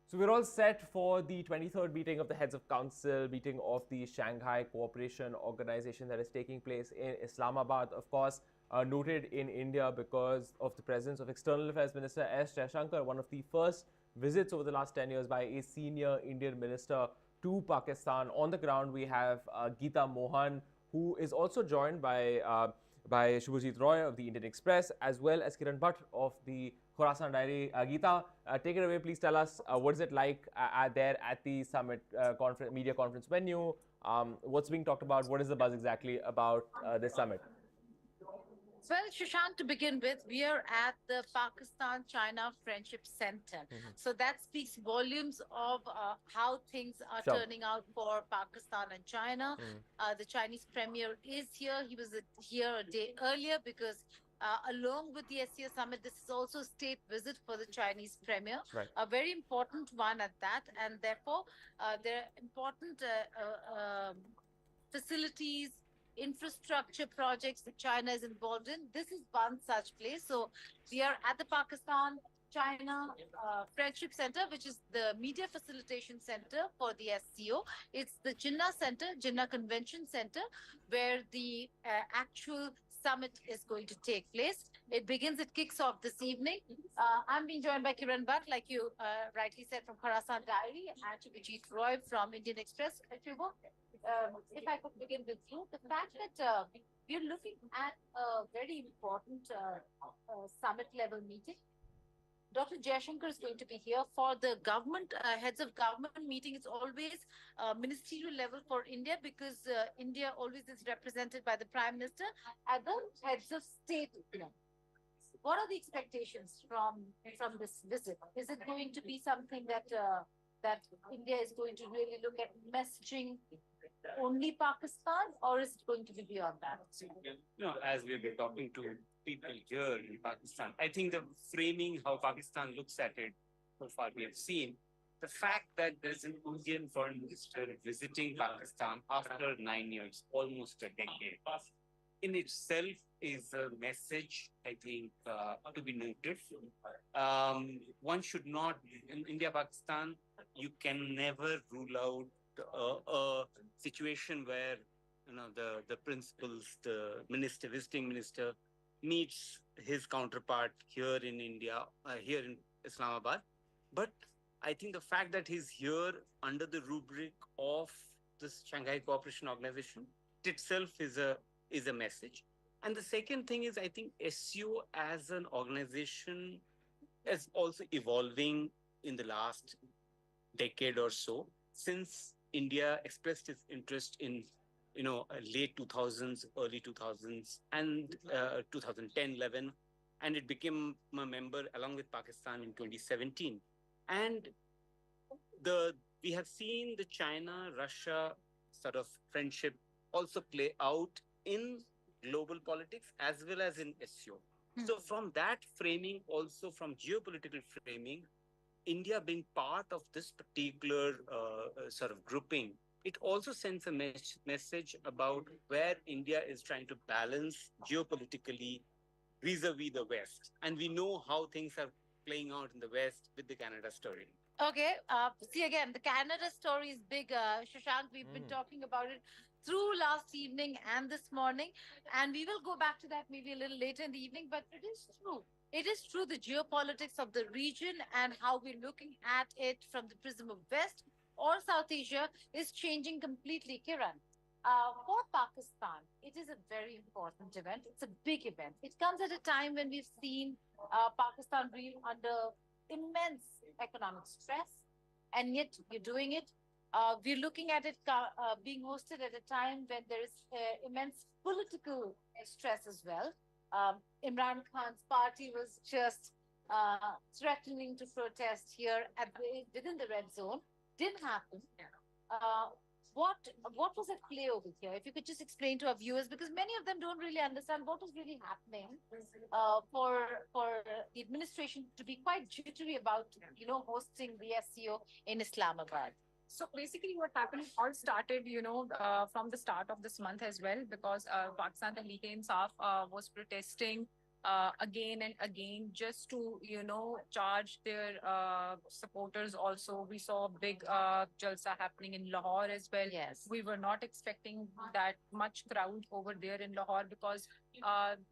So we're all set for the 23rd meeting of the Heads of Council, meeting of the Shanghai Cooperation Organization that is taking place in Islamabad. Of course, noted in India because of the presence of External Affairs Minister S. Jaishankar, one of the first visits over the last 10 years by a senior Indian minister to Pakistan. On the ground, we have Geeta Mohan, who is also joined by Shubhajit Roy of the Indian Express, as well as Kiran Bhatt of the Khorasan Diary. Geeta, take it away. Please tell us what is it like there at the summit media conference venue? What's being talked about? What is the buzz exactly about this summit? Well, Shashank, to begin with, we are at the Pakistan-China Friendship Center. So that speaks volumes of how things are turning out for Pakistan and China. The Chinese premier is here. He was here a day earlier because along with the SCO Summit, this is also a state visit for the Chinese premier, a very important one at that. And therefore, there are important facilities, infrastructure projects that China is involved in. This is one such place. So we are at the Pakistan China Friendship Center, which is the media facilitation center for the SCO. It's the Jinnah Center, Jinnah Convention Center, where the actual summit is going to take place. It kicks off this evening. I'm being joined by Kiran Bhatt, like you rightly said, from Khorasan Diary, and Shubhajit Roy from Indian Express. If I could begin with you, the fact that we're looking at a very important summit level meeting. Dr. Jaishankar is going to be here for the government, heads of government meeting. It's always ministerial level for India because India always is represented by the Prime Minister at the heads of state. What are the expectations from this visit? Is it going to be something that that India is going to really look at messaging only Pakistan, or is it going to be beyond that? As we've been talking to people here in Pakistan, I think the framing how Pakistan looks at it so far we have seen the fact that there's an Indian foreign minister visiting Pakistan after 9 years, almost a decade, in itself is a message, I think, to be noted. One should not, in India-Pakistan, you can never rule out a situation where the principals, the visiting minister, meets his counterpart here in India, here in Islamabad. But I think the fact that he's here under the rubric of this Shanghai Cooperation Organization itself is a message. And the second thing is, I think SCO as an organization is also evolving in the last decade or so, since India expressed its interest in, late 2000s, early 2000s, and 2010, 11, and it became a member along with Pakistan in 2017. And we have seen the China-Russia sort of friendship also play out in global politics as well as in SCO. So from that framing, also from geopolitical framing, India being part of this particular sort of grouping, it also sends a message about where India is trying to balance geopolitically vis-a-vis the West. And we know how things are playing out in the West with the Canada story. Okay. See, again, the Canada story is big. Shashank, we've been talking about it through last evening and this morning. And we will go back to that maybe a little later in the evening. But it is true. It is true, the geopolitics of the region and how we're looking at it from the prism of West or South Asia is changing completely, Kiran. For Pakistan, it is a very important event. It's a big event. It comes at a time when we've seen Pakistan reel under immense economic stress, and yet you're doing it. We're looking at it being hosted at a time when there is immense political stress as well. Imran Khan's party was just threatening to protest here within the red zone. Didn't happen. What was at play over here? If you could just explain to our viewers, because many of them don't really understand what was really happening for the administration to be quite jittery about hosting the SCO in Islamabad. So basically what happened all started, from the start of this month as well, because Pakistan Tehreek-e-Insaf was protesting again and again, just to, charge their supporters also. We saw a big jalsa happening in Lahore as well. Yes. We were not expecting that much crowd over there in Lahore because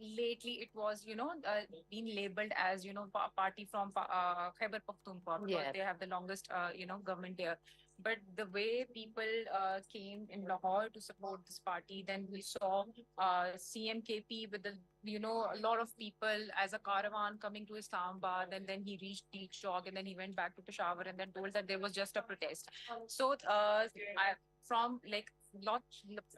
lately it was, being labeled as, party from Khyber Pakhtunkhwa, because Yes. they have the longest, government there. But the way people came in Lahore to support this party, then we saw CMKP with a lot of people as a caravan coming to Islamabad, and then he reached Teak Chowk, and then he went back to Peshawar, and then told that there was just a protest. So, from like lot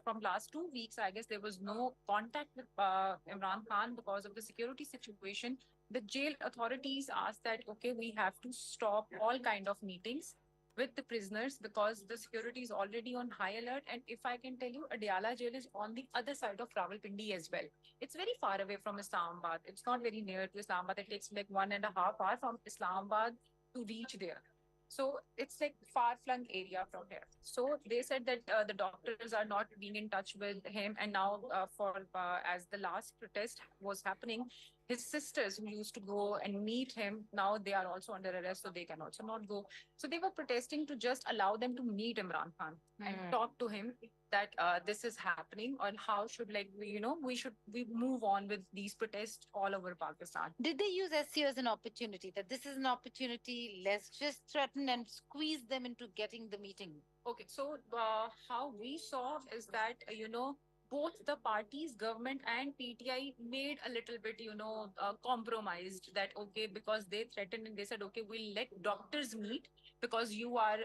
from last 2 weeks, I guess there was no contact with Imran Khan because of the security situation. The jail authorities asked that, okay, we have to stop all kind of meetings with the prisoners because the security is already on high alert. And if I can tell you, Adiala jail is on the other side of Rawalpindi as well. It's very far away from Islamabad. It's not very near to Islamabad. It takes like 1.5 hours from Islamabad to reach there. So it's like far-flung area from here. So they said that the doctors are not being in touch with him, and now as the last protest was happening, his sisters who used to go and meet him, now they are also under arrest, so they can also not go. So they were protesting to just allow them to meet Imran Khan and talk to him that this is happening, and how should we move on with these protests all over Pakistan. Did they use SCO as an opportunity, that this is an opportunity, let's just threaten and squeeze them into getting the meeting? Okay, so how we saw is that, both the parties, government and PTI, made a little bit, compromised that, okay, because they threatened and they said, okay, we'll let doctors meet because you are,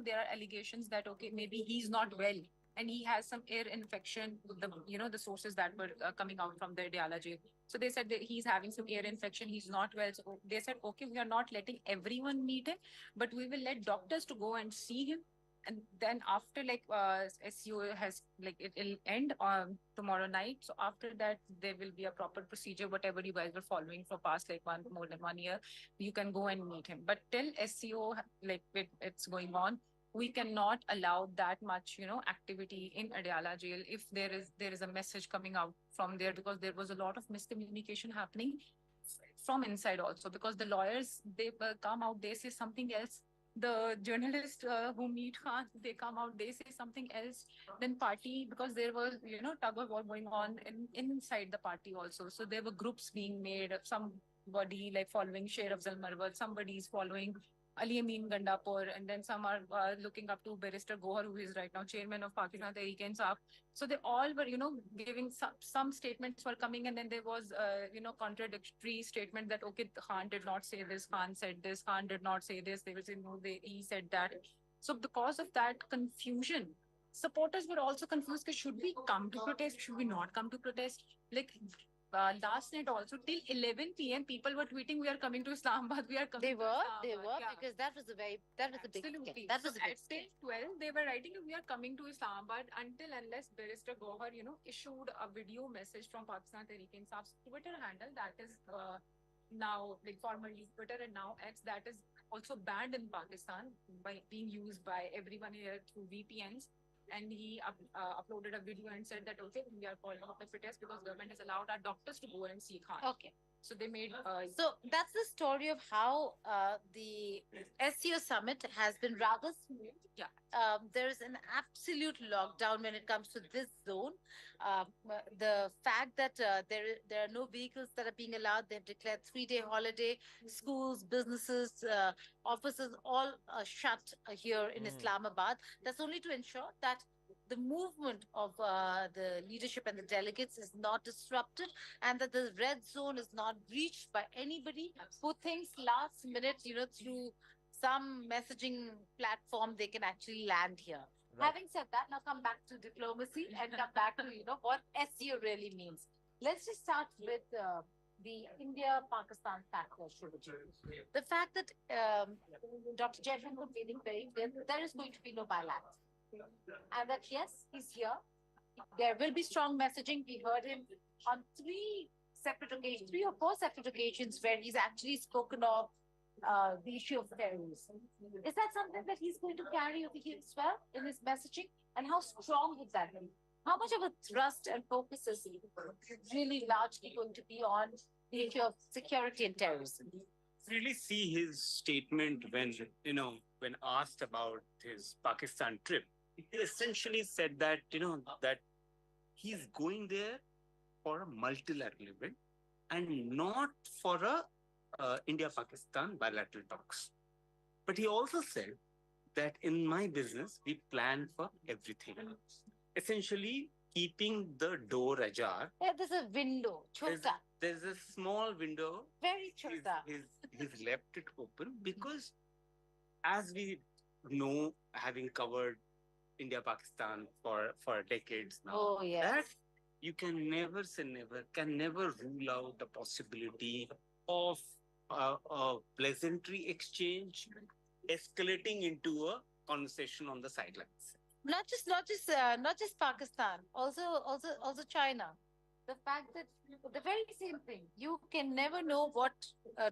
there are allegations that, okay, maybe he's not well and he has some air infection, the sources that were coming out from the Diyala jail. So they said that he's having some air infection, he's not well. So they said, okay, we are not letting everyone meet him, but we will let doctors to go and see him. And then after SCO has it'll end on tomorrow night. So after that, there will be a proper procedure, whatever you guys were following for past more than 1 year, you can go and meet him. But till SCO it's going on, we cannot allow that much, activity in Adiala jail if there is a message coming out from there, because there was a lot of miscommunication happening from inside also, because the lawyers, they come out, they say something else. The journalists who meet Khan, they come out, they say something else. Then party, because there was, tug of war going on inside the party also. So there were groups being made, somebody like following Sher Afzal Marwat, somebody is following Ali Amin Gandapur, and then some are looking up to Barrister Gohar, who is right now chairman of Pakistan Tehreek-e-Insaf. So they all were, giving some statements were coming, and then there was, contradictory statement that, okay, Khan did not say this, Khan said this, Khan did not say this. They were saying, no, he said that. So because of that confusion, supporters were also confused. Should we come to protest? Should we not come to protest? Last night also till 11 p.m. people were tweeting, we are coming to Islamabad, we are coming. They were, Yeah. because that was a big Absolutely. thing. That was a big At stage 12, they were writing, we are coming to Islamabad until unless Barrister Gohar, issued a video message from Pakistan Tehreek-e-Insaf's Twitter handle, that is now formerly Twitter and now X, that is also banned in Pakistan by being used by everyone here through VPNs. And he uploaded a video and said that, okay, we are calling off the protest because government has allowed our doctors to go and see Khan. Okay. So they made. So that's the story of how the SCO Summit has been rather smooth. Yeah. There is an absolute lockdown when it comes to this zone. The fact that there are no vehicles that are being allowed, they've declared 3-day holiday. Schools, businesses, offices, all shut here in Islamabad. That's only to ensure that the movement of the leadership and the delegates is not disrupted, and that the red zone is not breached by anybody who thinks last minute, through some messaging platform, they can actually land here. Right. Having said that, now come back to diplomacy and come back to, what SCO really means. Let's just start with the India-Pakistan factor. The fact that Dr. Jaishankar made it very clear that there is going to be no bilateral. And that, yes, he's here. There will be strong messaging. We heard him on 3 or 4 separate occasions where he's actually spoken of the issue of terrorism. Is that something that he's going to carry over here as well in his messaging? And how strong would that be? How much of a thrust and focus is he really largely going to be on the issue of security and terrorism. Really see his statement when, when asked about his Pakistan trip. He essentially said that, that he's going there for a multilateral event and not for a India-Pakistan bilateral talks. But he also said that in my business, we plan for everything. Essentially, keeping the door ajar. Yeah, there's a window, chota. There's a small window. Very chota. He's left it open because, as we know, having covered India-Pakistan for decades now, Oh, yes. that you can never say never, can never rule out the possibility of a pleasantry exchange escalating into a conversation on the sidelines. Not just Pakistan, also China. The fact that the very same thing, you can never know what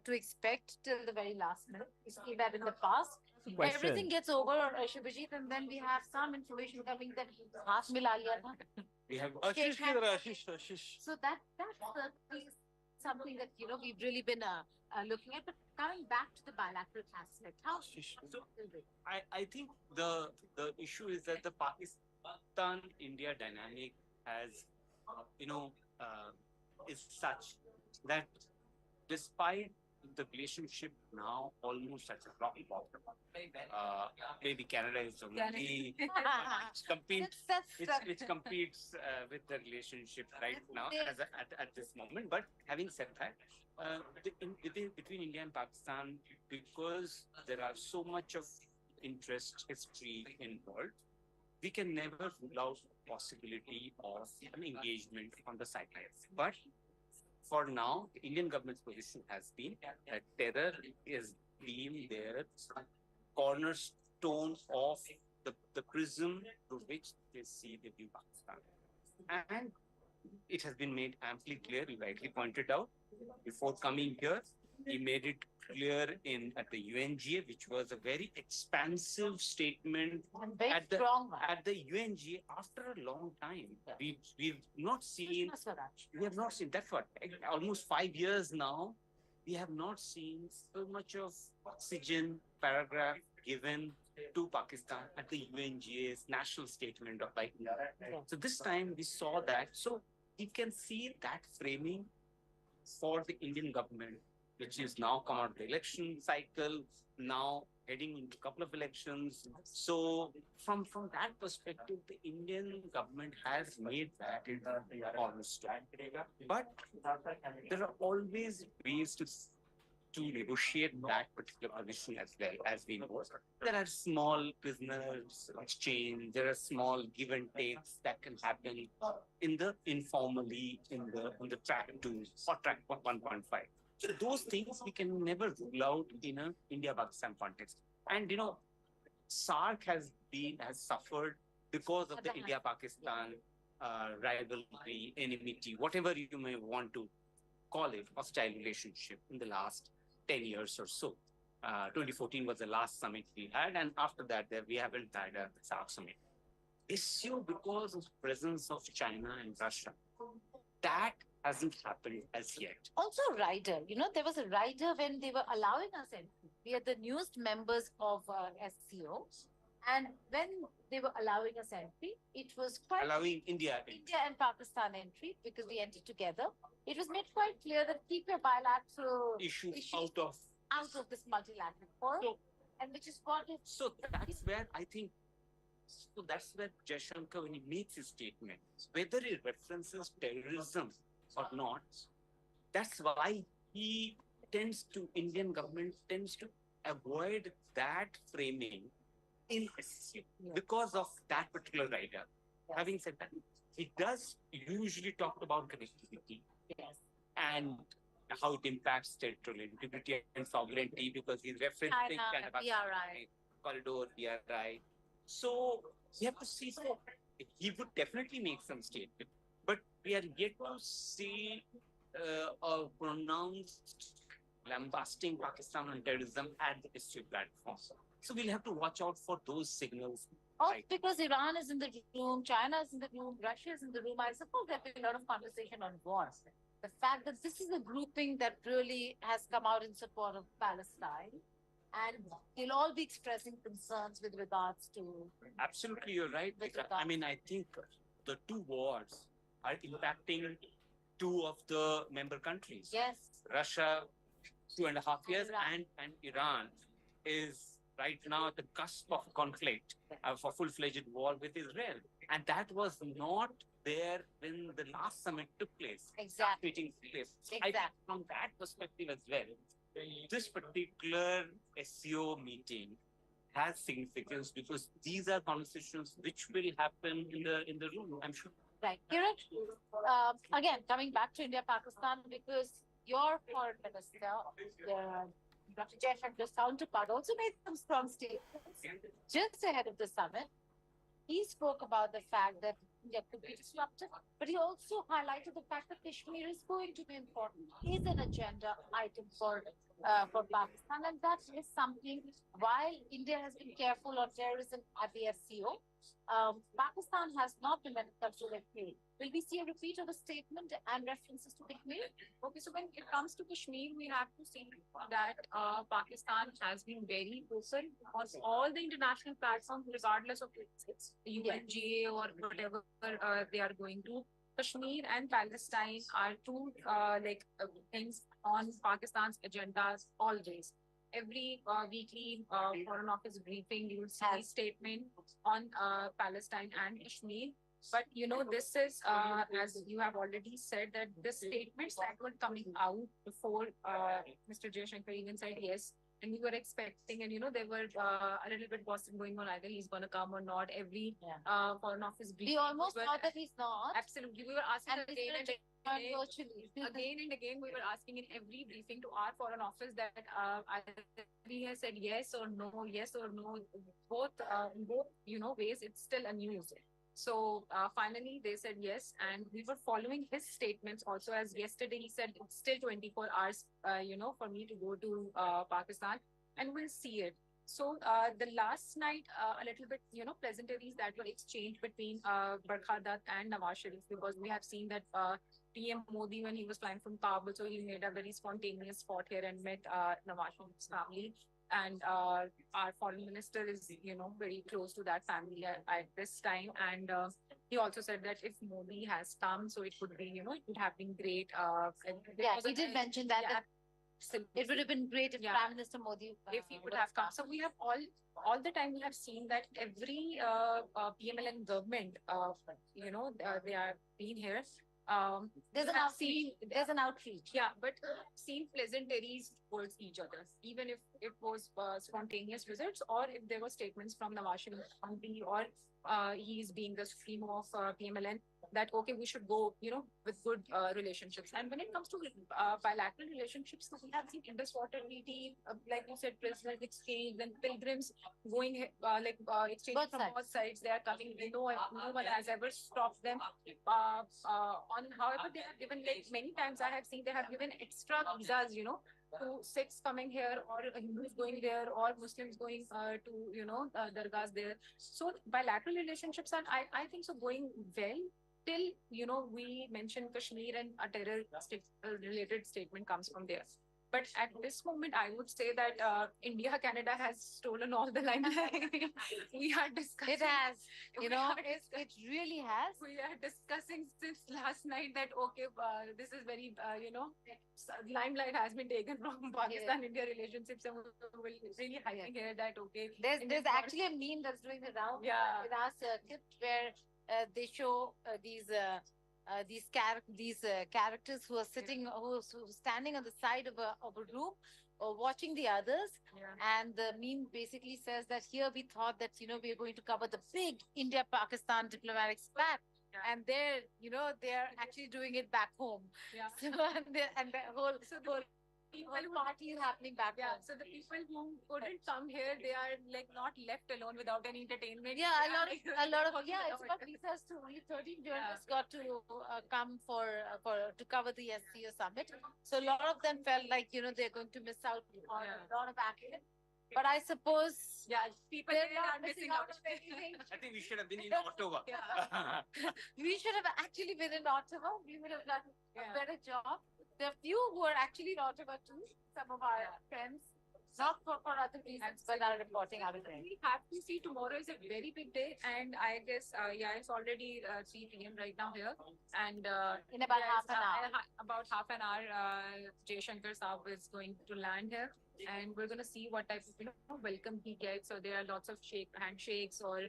to expect till the very last minute. We see that in the past. Everything gets over, Shubhajit, and then we have some information coming that half mila liya tha. We have Ashish. So that's something that we've really been looking at. But coming back to the bilateral aspect, how so I think the issue is that the Pakistan-India dynamic has is such that despite the relationship now almost at a rock bottom, maybe Canada is only which competes with the relationship right now at this moment. But having said that, between India and Pakistan, because there are so much of interest, history involved, we can never rule out the possibility of an engagement on the sidelines. But for now, the Indian government's position has been that terror is being their cornerstone of the prism through which they see the view Pakistan. And it has been made amply clear, you rightly pointed out, before coming here. He made it clear at the UNGA, which was a very expansive statement at the UNGA after a long time. We've not seen that's what almost 5 years now. We have not seen so much of oxygen paragraph given to Pakistan at the UNGA's national statement of like. So this time we saw that. So you can see that framing for the Indian government, which is now come out of the election cycle, now heading into a couple of elections. So from that perspective, the Indian government has made that honest. But there are always ways to negotiate that particular position as well, as we know. There are small prisoners exchange, there are small give and takes that can happen informally on the track 2 or track 1.5. So those things we can never rule out in an India-Pakistan context. And SARC has suffered because of the India-Pakistan rivalry, enmity, whatever you may want to call it, hostile relationship in the last 10 years or so. 2014 was the last summit we had, and after that, we haven't had a SARC summit. Issue because of the presence of China and Russia. That hasn't happened as yet. Also, rider. There was a rider when they were allowing us in. We are the newest members of SCO, and when they were allowing us entry, it was quite allowing India and Pakistan entry because we entered together. It was made quite clear that keep your bilateral issues out of this multilateral forum, and which is what it. So that's where I think. So that's where Jaishankar, when he makes his statement, whether he references terrorism or not, that's why Indian government tends to avoid that framing in SCO because of that particular rider. Having said that, he does usually talk about connectivity and how it impacts territorial integrity and sovereignty because he's referencing BRI. corridor, BRI. So we have to see. So he would definitely make some statement, but we are yet to see a pronounced lambasting Pakistan on terrorism at the SCO platform. So we'll have to watch out for those signals. Also because Iran is in the room, China is in the room, Russia is in the room. I suppose there'll be a lot of conversation on wars. the fact that this is a grouping that really has come out in support of Palestine, and they'll all be expressing concerns with regards to. Absolutely, you're right. With I mean, I think the two wars are impacting two of the member countries. Yes. Russia, 2.5 years, Iran. and Iran is right now at the cusp of conflict of a full-fledged war with Israel. And that was not there when the last summit took place. Exactly. Meeting took place. So I Exactly. think from that perspective as well, this particular SCO meeting has significance because these are conversations which will happen in the room, I'm sure. Right. Kiran, again, coming back to India, Pakistan, because your foreign minister, Dr. Jaishankar's counterpart, also made some strong statements just ahead of the summit. He spoke about the fact that India could be disruptive, but he also highlighted the fact that Kashmir is going to be important, is an agenda item for Pakistan, and that is something. While India has been careful on terrorism at the SCO, Pakistan has not been when it comes to Kashmir. Will we see a repeat of the statement and references to Kashmir? Okay, so when it comes to Kashmir, we have to see that Pakistan has been very open on all the international platforms, regardless of it's UNGA or whatever they are going to. Kashmir and Palestine are two things on Pakistan's agendas always. Every weekly Foreign Office briefing, you will see a statement on Palestine and Kashmir. But this is, as you have already said, that the statements that were coming out before Mr. Jaishankar even said yes, and we were expecting, and there were a little bit gossip going on, either he's going to come or not. Every Foreign Office briefing. We almost thought that he's not. Absolutely. We were asking again and virtually. Again and again, we were asking in every briefing to our Foreign Office that either he has said yes or no, both ways. It's still a news. So finally, they said yes, and we were following his statements also. As yesterday, he said it's still 24 hours, for me to go to Pakistan, and we'll see it. So the last night, a little bit, pleasantries that were exchanged between Barkha Dutt and Nawaz Sharif, because we have seen that PM Modi, when he was flying from Kabul, so he made a very spontaneous spot here and met Nawaz Sharif's family. And our foreign minister is, very close to that family at this time. And he also said that if Modi has come, so it would be, it would have been great. He did mention that. It would have been great if Prime Minister Modi, if he would have come. So we have all the time we have seen that every PMLN government, they are being here. There's an outreach. Yeah, but seen pleasantries towards each other, even if it was spontaneous visits or if there were statements from Nawaz Sharif or he's being the supremo of PMLN that, okay, we should go, with good relationships. And when it comes to bilateral relationships, we have seen Indus Water Treaty, like you said, prisoners exchange, then pilgrims going, exchange from both sides. They are coming. No one has ever stopped them. However, they have given, many times I have seen they have given extra visas, to Sikhs coming here, or Hindus going there, or Muslims going to dargahs there. So bilateral relationships are, I think, so going well till we mention Kashmir and a terror related statement comes from there. But at this moment, I would say that India, Canada has stolen all the limelight. We are discussing. It has, it really has. We are discussing since last night that, okay, this is very, limelight has been taken from Pakistan-India relationships. And we're really hyping here that, okay. There's actually a meme that's doing the round in our circuit where they show these characters who are sitting, who's standing on the side of a room or watching the others. And the meme basically says that here we thought that, we are going to cover the big India-Pakistan diplomatic spat. And they're actually doing it back home. So, and the whole party is happening back home. So the people who couldn't come here, they are not left alone without any entertainment. Yeah, a lot of it's got visas too. 13 journalists got to come to cover the SCO Summit. So a lot of them felt like they're going to miss out on a lot of action. But I suppose people they're not missing out of anything. I think we should have been in Ottawa. We should have actually been in Ottawa. We would have done a better job. There are few who are actually not about to. Some of our friends, not for other reasons, but are reporting out of there. We have to see, tomorrow is a very big day, and I guess it's already 3 p.m. right now here, and In about half an hour. about half an hour, Jaishankar Saab is going to land here, and we're going to see what type of welcome he gets. So there are lots of handshakes, or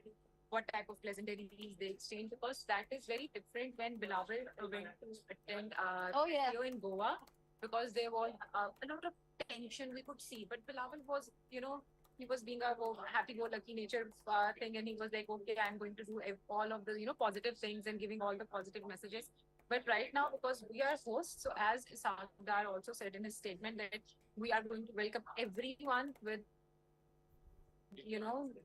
what type of pleasantries they exchange, because that is very different when Bilawal went to attend Oh, yeah. here in Goa, because there was a lot of tension we could see. But Bilawal was, he was being a happy-go-lucky nature thing, and he was like, okay, I'm going to do all of the, positive things and giving all the positive messages. But right now, because we are hosts, so as Sardar also said in his statement, that we are going to welcome everyone with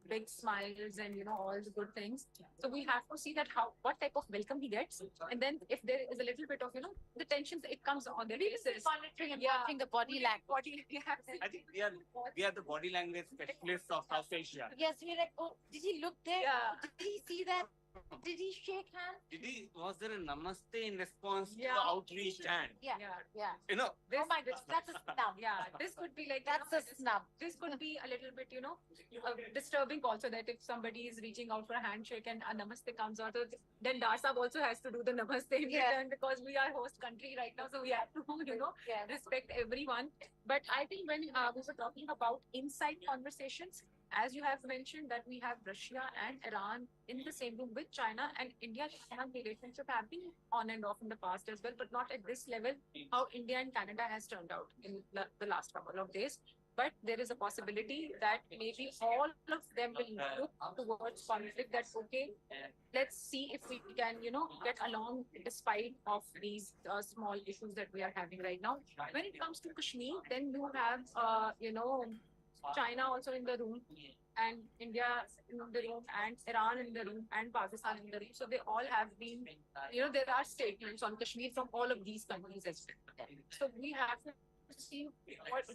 big smiles and all the good things. So we have to see that what type of welcome he gets, and then if there is a little bit of the tensions, it comes on their faces. Monitoring and watching the body language. I think we are the body language specialists of South Asia. Yes, we're like, oh, did he look there? Yeah. Did he see that? Did he shake hands? Was there a namaste in response to Yeah. the outreach hand? Yeah. Yeah. Oh my goodness, that's a snub. Yeah, this could be like That's a snub. this could be a little bit disturbing also, that if somebody is reaching out for a handshake and a namaste comes out, then Darsab also has to do the namaste in Yeah. return, because we are host country right now, so we have to Yeah. respect everyone. But I think when we were talking about inside conversations, as you have mentioned, that we have Russia and Iran in the same room with China, and India-China relationship have been on and off in the past as well, but not at this level, how India and Canada has turned out in the last couple of days. But there is a possibility that maybe all of them will look towards conflict, that, okay, let's see if we can, get along despite of these small issues that we are having right now. When it comes to Kashmir, then you have, China also in the room, and India in the room, and Iran in the room, and Pakistan in the room. So they all have been, there are statements on Kashmir from all of these countries as well. So we have to see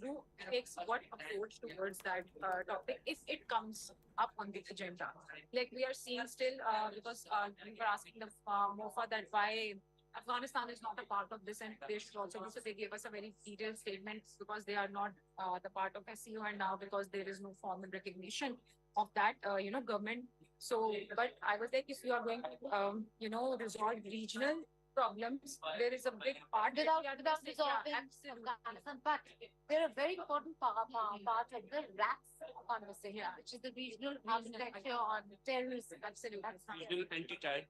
who takes what approach towards that topic if it comes up on the agenda. Like we are seeing still, because we were asking the MOFA that why Afghanistan is not a part of this, and they should also do. So they gave us a very detailed statement, because they are not the part of SCO, and now because there is no formal recognition of that, government. So, but I was like, if you are going to, resolve regional problems, there is a big part Without resolving Afghanistan, but they're a very important part of the RAPS conversation, which is the regional architecture on terrorism. Regional anti-terror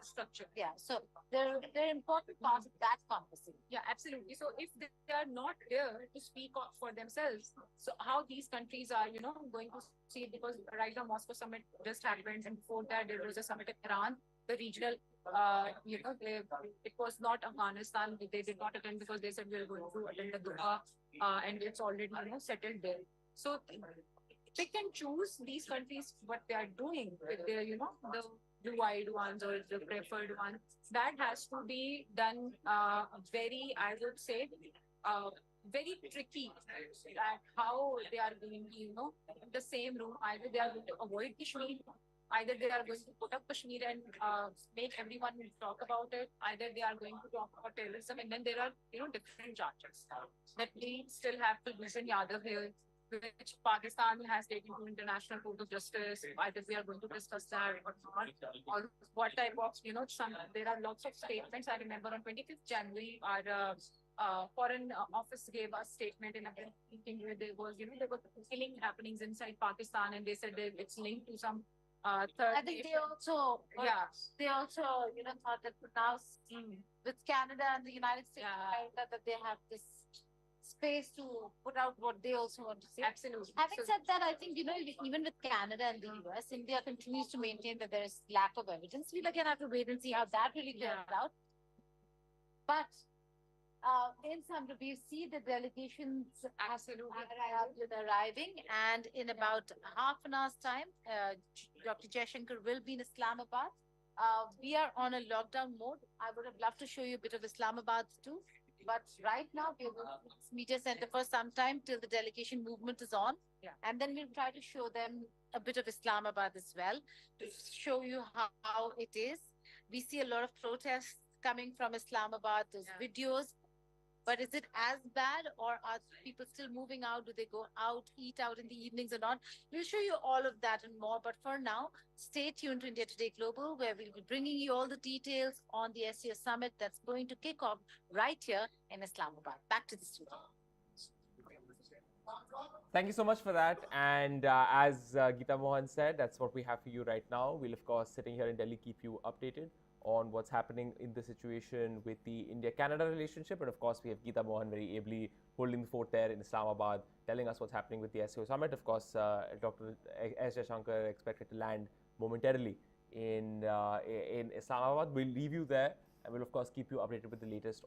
structure. Yeah, so they're important part of that conversation. Yeah, absolutely. So if they are not here to speak up for themselves, so how these countries are, going to see, because right now Moscow summit just happened, and before that there was a summit in Iran, the regional, it was not Afghanistan. They did not attend because they said we are going to attend the Doha, and it's already, settled there. So they can choose these countries what they are doing with their, the blue-eyed ones or the preferred ones. That has to be done very, I would say, very tricky, at how they are going to, in the same room, either they are going to avoid Kashmir, either they are going to put up Kashmir and make everyone talk about it, either they are going to talk about terrorism, and then there are, different charges that we still have to Bhushan Yadav here, which Pakistan has taken to International Court of Justice. Either we are going to discuss that or not, or what type of, there are lots of statements. I remember on 25th January, our Foreign Office gave a statement in a meeting where there was, there were killing happenings inside Pakistan, and they said that it's linked to some third. I think they also, thought that now with Canada and the United States, that they have this space to put out what they also want to say. Absolutely. Having said that, I think, even with Canada and the US, India continues to maintain that there is lack of evidence. We'll again have to wait and see how that really turns out. But in some we see the delegations arriving, and in about half an hour's time, Dr. Jaishankar will be in Islamabad. We are on a lockdown mode. I would have loved to show you a bit of Islamabad too, but right now we will media center for some time till the delegation movement is on, and then we'll try to show them a bit of Islamabad as well to show you how it is. We see a lot of protests coming from Islamabad, those videos. But is it as bad, or are people still moving out? Do they go out, eat out in the evenings or not? We'll show you all of that and more. But for now, stay tuned to India Today Global, where we'll be bringing you all the details on the SCO Summit that's going to kick off right here in Islamabad. Back to the studio. Thank you so much for that. And as Geeta Mohan said, that's what we have for you right now. We'll, of course, sitting here in Delhi, keep you updated on what's happening in the situation with the India-Canada relationship. And of course, we have Geeta Mohan very ably holding the fort there in Islamabad, telling us what's happening with the SCO Summit. Of course, Dr. S. Jaishankar expected to land momentarily in Islamabad. We'll leave you there, and we'll, of course, keep you updated with the latest